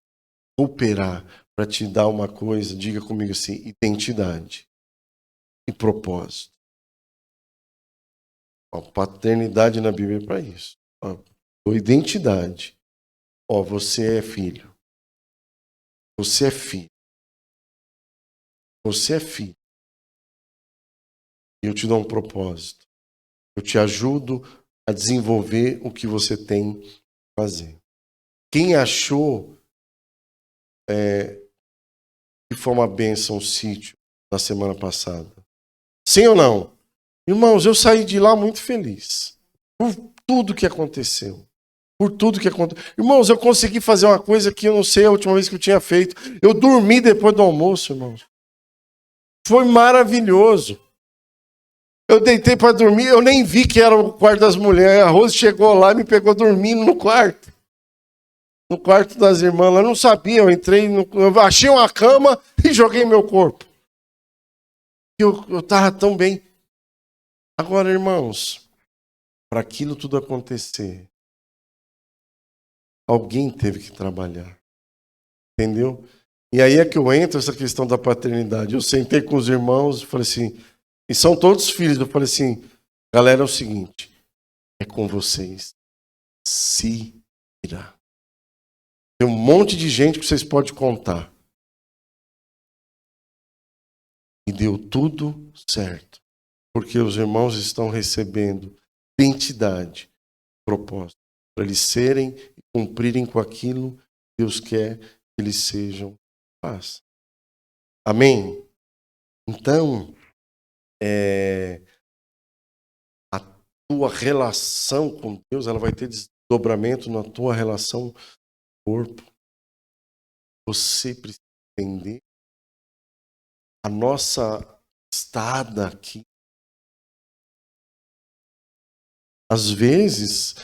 operar para te dar uma coisa, diga comigo assim, identidade e propósito. Ó, paternidade na Bíblia é para isso. Ó, identidade. Ó, você é filho. Você é filho. Você é filho. E eu te dou um propósito. Eu te ajudo a desenvolver o que você tem que fazer. Quem achou que foi uma bênção o sítio na semana passada? Sim ou não? Irmãos, eu saí de lá muito feliz. Por tudo que aconteceu. Por tudo que aconteceu. Irmãos, eu consegui fazer uma coisa que eu não sei a última vez que eu tinha feito. Eu dormi depois do almoço, irmãos. Foi maravilhoso. Eu deitei para dormir, eu nem vi que era o quarto das mulheres. A Rose chegou lá e me pegou dormindo no quarto. No quarto das irmãs. Eu não sabia, eu entrei, eu achei uma cama e joguei meu corpo. Eu estava tão bem. Agora, irmãos, para aquilo tudo acontecer, alguém teve que trabalhar. Entendeu? E aí é que eu entro essa questão da paternidade. Eu sentei com os irmãos e falei assim, e são todos filhos, eu falei assim, galera, é o seguinte, é com vocês. Se virar. Tem um monte de gente que vocês podem contar. E deu tudo certo. Porque os irmãos estão recebendo identidade, propósito, para eles serem e cumprirem com aquilo que Deus quer que eles sejam. Paz. Amém? Então, a tua relação com Deus, ela vai ter desdobramento na tua relação com o corpo. Você precisa entender a nossa estada aqui. Às vezes,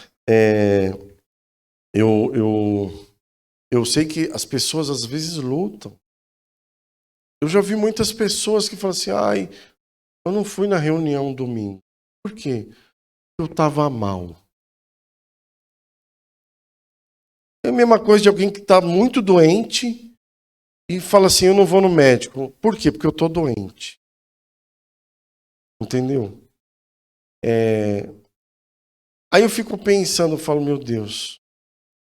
eu sei que as pessoas às vezes lutam. Eu já vi muitas pessoas que falam assim, ai, eu não fui na reunião domingo. Por quê? Eu estava mal. É a mesma coisa de alguém que está muito doente e fala assim, eu não vou no médico. Por quê? Porque eu estou doente. Entendeu? Aí eu fico pensando, eu falo, meu Deus,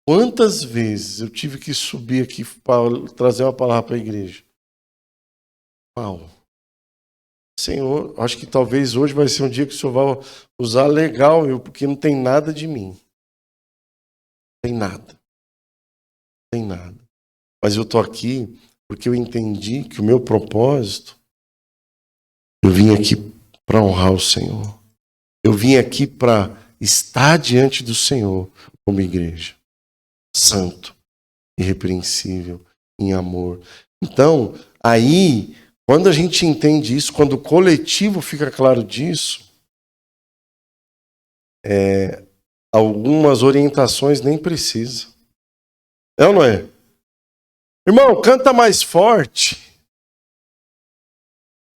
quantas vezes eu tive que subir aqui para trazer uma palavra para a igreja? Uau. Senhor, acho que talvez hoje vai ser um dia que o Senhor vai usar legal, porque não tem nada de mim. Não tem nada. Não tem nada. Mas eu estou aqui porque eu entendi que o meu propósito, eu vim aqui para honrar o Senhor. Eu vim aqui para estar diante do Senhor como igreja. Santo, irrepreensível, em amor. Então, aí, quando a gente entende isso, quando o coletivo fica claro disso, algumas orientações nem precisa. É ou não é? Irmão, canta mais forte.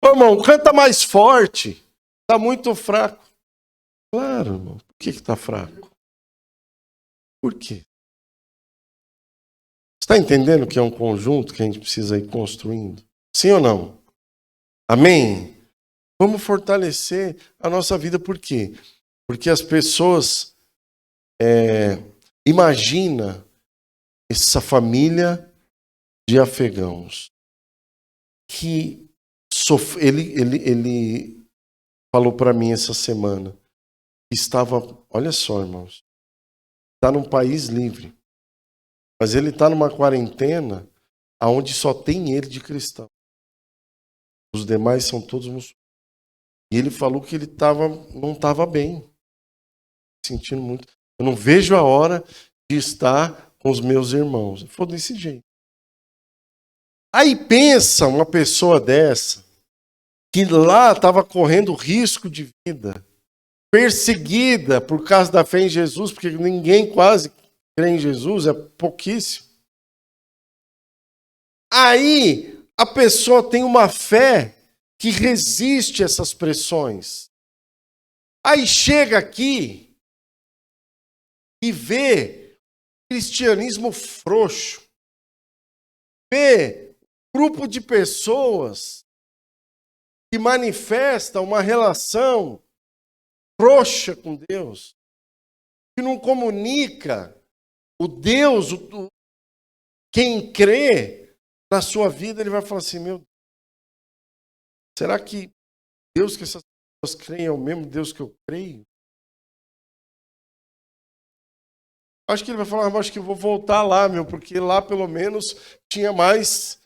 Ô, irmão, canta mais forte. Está muito fraco. Claro, irmão. Por que está fraco? Por quê? Você está entendendo que é um conjunto que a gente precisa ir construindo? Sim ou não? Amém? Vamos fortalecer a nossa vida. Por quê? Porque as pessoas imaginam essa família de afegãos que ele falou para mim essa semana, estava, olha só, irmãos, está num país livre, mas ele está numa quarentena onde só tem ele de cristão. Os demais são todos muçulmanos. E ele falou que ele não estava bem, sentindo muito. Eu não vejo a hora de estar com os meus irmãos. Ele falou desse jeito. Aí pensa uma pessoa dessa, que lá estava correndo risco de vida, perseguida por causa da fé em Jesus, porque ninguém quase crê em Jesus, é pouquíssimo. Aí a pessoa tem uma fé que resiste a essas pressões. Aí chega aqui e vê cristianismo frouxo, vê grupo de pessoas que manifestam uma relação frouxa com Deus, que não comunica o Deus, quem crê na sua vida, ele vai falar assim, meu Deus, será que Deus que essas pessoas creem é o mesmo Deus que eu creio? Acho que ele vai falar, acho que eu vou voltar lá, porque lá pelo menos tinha mais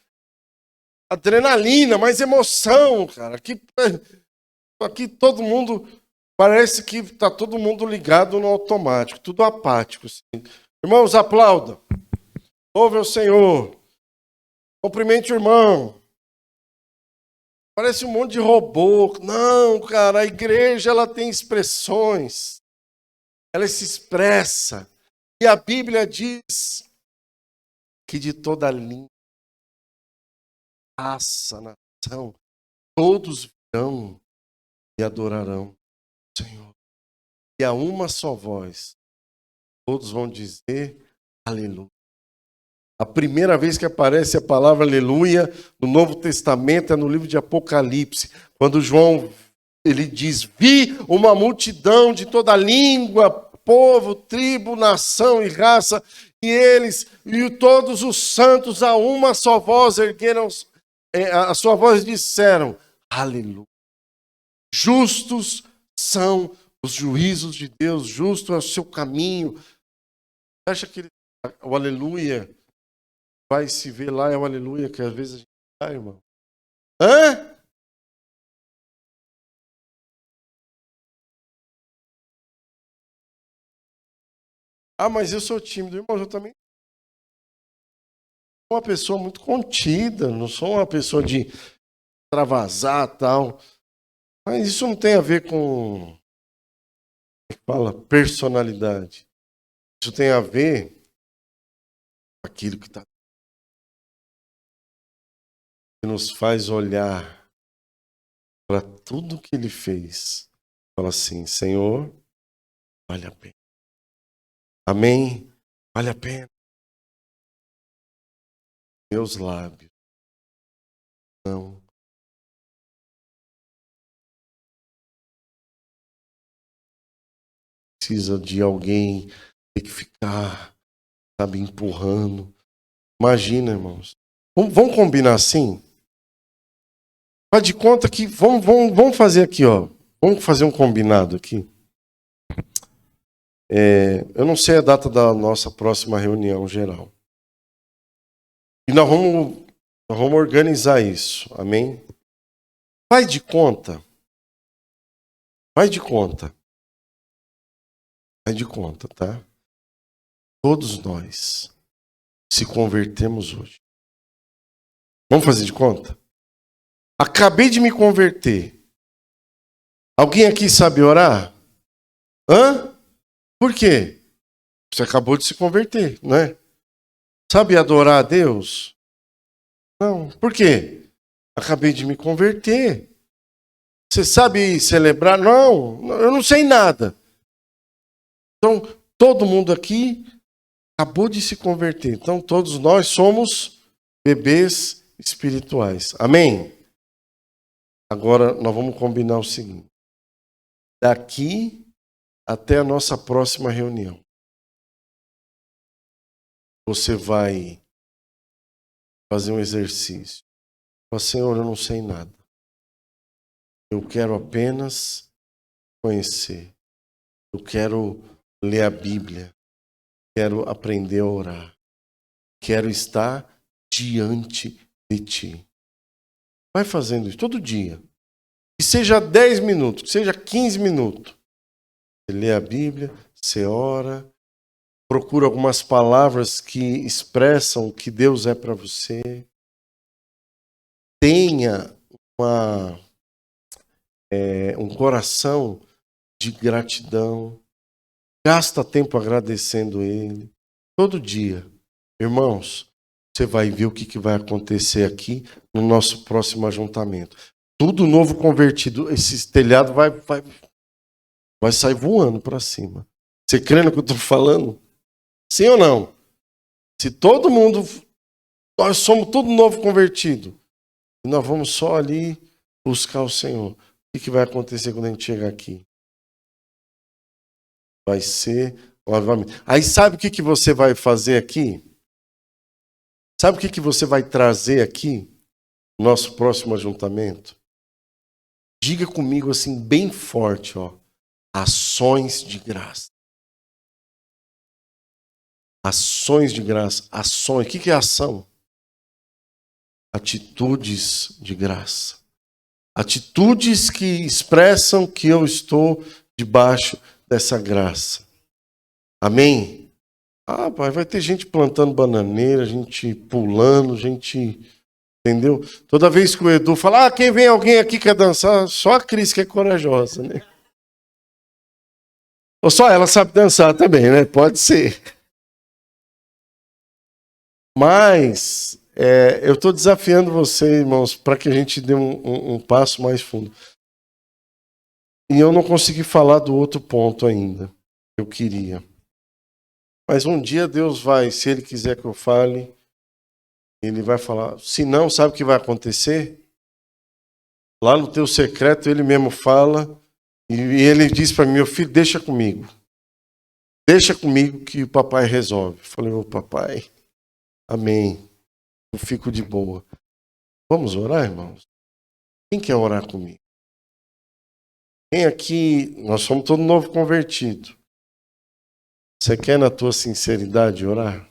adrenalina, mais emoção, cara. Aqui todo mundo, parece que está todo mundo ligado no automático, tudo apático. Assim. Irmãos, aplaudam. Louve ao Senhor. Cumprimente o irmão. Parece um monte de robô. Não, cara, a igreja ela tem expressões. Ela se expressa. E a Bíblia diz que de toda língua, raça, nação, todos virão e adorarão o Senhor. E a uma só voz, todos vão dizer aleluia. A primeira vez que aparece a palavra aleluia no Novo Testamento é no livro de Apocalipse, quando João ele diz: vi uma multidão de toda língua, povo, tribo, nação e raça, e eles e todos os santos a uma só voz ergueram a sua voz e disseram aleluia. Justos são os juízos de Deus, justo é o seu caminho. Acha que o aleluia vai se ver lá, é o aleluia que às vezes a gente dá, irmão? Hã? Ah, mas eu sou tímido, irmão, eu também sou uma pessoa muito contida, não sou uma pessoa de extravasar tal. Mas isso não tem a ver com, fala, personalidade. Isso tem a ver com aquilo que nos faz olhar para tudo que ele fez. Fala assim, Senhor, vale a pena. Amém? Vale a pena. Meus lábios. Não. Precisa de alguém ter que ficar, sabe, empurrando. Imagina, irmãos. Vamos combinar assim? Faz de conta que vamos fazer aqui, ó. Vamos fazer um combinado aqui. Eu não sei a data da nossa próxima reunião geral. E nós vamos organizar isso. Amém? Faz de conta. Faz de conta. Faz de conta, tá? Todos nós se convertemos hoje. Vamos fazer de conta? Acabei de me converter. Alguém aqui sabe orar? Hã? Por quê? Você acabou de se converter, não é? Sabe adorar a Deus? Não. Por quê? Acabei de me converter. Você sabe celebrar? Não, eu não sei nada. Então, todo mundo aqui acabou de se converter. Então, todos nós somos bebês espirituais. Amém? Agora, nós vamos combinar o seguinte. Daqui até a nossa próxima reunião, você vai fazer um exercício. Fala, Senhor, eu não sei nada. Eu quero apenas conhecer. Eu quero ler a Bíblia. Quero aprender a orar. Quero estar diante de Ti. Vai fazendo isso todo dia. Que seja 10 minutos, que seja 15 minutos. Você lê a Bíblia, você ora, procura algumas palavras que expressam o que Deus é para você. Tenha um coração de gratidão. Gasta tempo agradecendo Ele. Todo dia. Irmãos, você vai ver o que vai acontecer aqui no nosso próximo ajuntamento. Tudo novo convertido. Esse telhado vai sair voando para cima. Você crê no que eu estou falando? Sim ou não? Se todo mundo... Nós somos tudo novo convertido. E nós vamos só ali buscar o Senhor. O que vai acontecer quando a gente chegar aqui? Vai ser... Aí sabe o que você vai fazer aqui? Sabe o que você vai trazer aqui? No nosso próximo ajuntamento? Diga comigo assim, bem forte, ó. Ações de graça. Ações de graça. Ações. O que é ação? Atitudes de graça. Atitudes que expressam que eu estou debaixo dessa graça. Amém? Ah, pai, vai ter gente plantando bananeira, gente pulando, gente Entendeu? Toda vez que o Edu fala, quem vem alguém aqui quer dançar, só a Cris que é corajosa, né? Ou só ela sabe dançar também, né? Pode ser. Mas eu estou desafiando você, irmãos, para que a gente dê um passo mais fundo. E eu não consegui falar do outro ponto ainda, que eu queria. Mas um dia Deus vai, se Ele quiser que eu fale, Ele vai falar. Se não, sabe o que vai acontecer? Lá no teu secreto, Ele mesmo fala, e Ele diz para mim, meu filho, deixa comigo. Deixa comigo que o papai resolve. Eu falei, ô papai, amém. Eu fico de boa. Vamos orar, irmãos? Quem quer orar comigo? Quem aqui, nós somos todo novo convertido. Você quer na tua sinceridade orar?